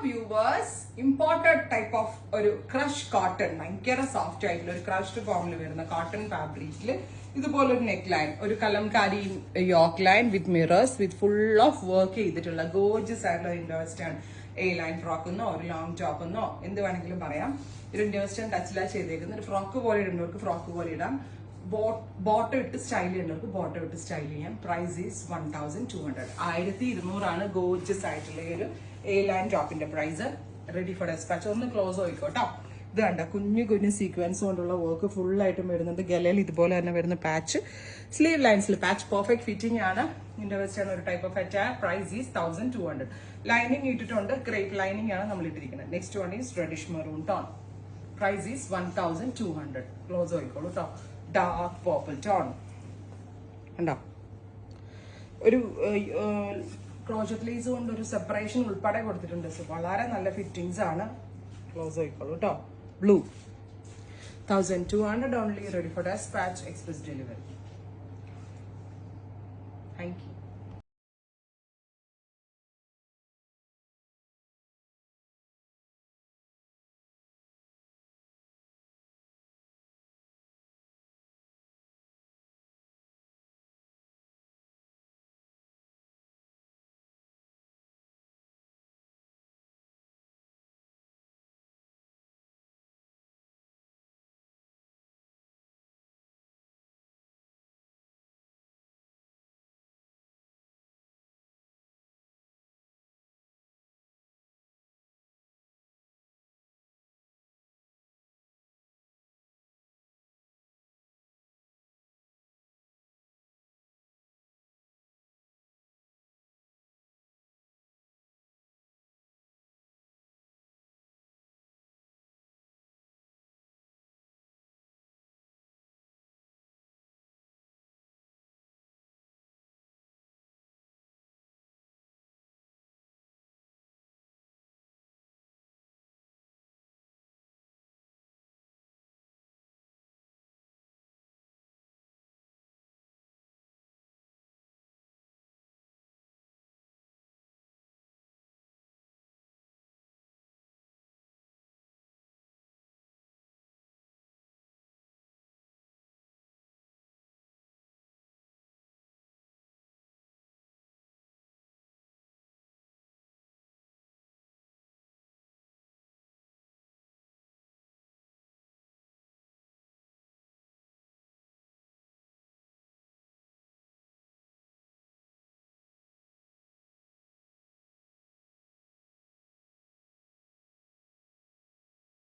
Viewers, imported type of ഒരു crush cotton, ഭയങ്കര soft ആയിട്ടുള്ള ഒരു ക്രഷ്ഡ് ഫോമിൽ വരുന്ന കോട്ടൺ ഫാബ്രിക്കിൽ ഇതുപോലെ ഒരു നെക്ക് ലൈൻ, ഒരു Kalamkari yoke line with mirrors with full of work ചെയ്തിട്ടുള്ള ഗോർജിയസ് ആയിട്ടുള്ള ഇൻഡോവെസ്റ്റേൺ എ ലൈൻ ഫ്രോക്ക് എന്നോ ഒരു ലോങ് ടോപ്പ് എന്നോ എന്ത് വേണമെങ്കിലും പറയാം. ഒരു ഇൻഡോവെസ്റ്റേൺ ടച്ചിലാ ചെയ്തേക്കുന്ന ഒരു ഫ്രോക്ക് പോലെ ഇടുന്നവർക്ക് ഫ്രോക്ക് പോലെ ഇടാം. ബോട്ടം ഇട്ട് സ്റ്റൈൽ ചെയ്യുന്നവർക്ക് ബോട്ടം ഇട്ട് സ്റ്റൈൽ ചെയ്യാം. Price is 1200. 1200 ഗോർജിയസ് ആയിട്ടുള്ള ഒരു എ ലൈൻ ടോപ്പിന്റെ പ്രൈസ്. Ready for despatch. ഒന്ന് ക്ലോസ് നോക്കിക്കോട്ടോ. ഇത് കണ്ട കുഞ്ഞു കുഞ്ഞു സീക്വൻസ് കൊണ്ടുള്ള വർക്ക് ഫുൾ ആയിട്ടും വരുന്നുണ്ട്. ഗലയിൽ ഇതുപോലെ തന്നെ വരുന്ന പാച്ച്, സ്ലീവ് ലൈൻസിൽ പാച്ച് പെർഫെക്റ്റ് ഫിറ്റിംഗ് ആണ്. ഇൻഡോവെസ്റ്റേൺ ഒരു type of attire. Price is 1200. Lining ഇട്ടിട്ടുണ്ട്, ഗ്രേപ്പ് ലൈനിങ് ആണ് നമ്മൾ ഇട്ടിരിക്കുന്നത്. Next one is reddish maroon tone. Price is 1200. Close നോക്കിക്കോളൂ കേട്ടോ. ഡാർക്ക് പേർപ്പിൾ ടോൺ ഉണ്ടോ. ഒരു ക്രോഷറ്റ് ലേസ് കൊണ്ട് ഒരു സെപ്പറേഷൻ ഉൾപ്പെടെ കൊടുത്തിട്ടുണ്ട്. സോ വളരെ നല്ല ഫിറ്റിംഗ്സ് ആണ്. ക്ലോസ് ആയിക്കോളൂ കേട്ടോ. Blue 1200 only. Ready for despatch. Express delivery. Thank U.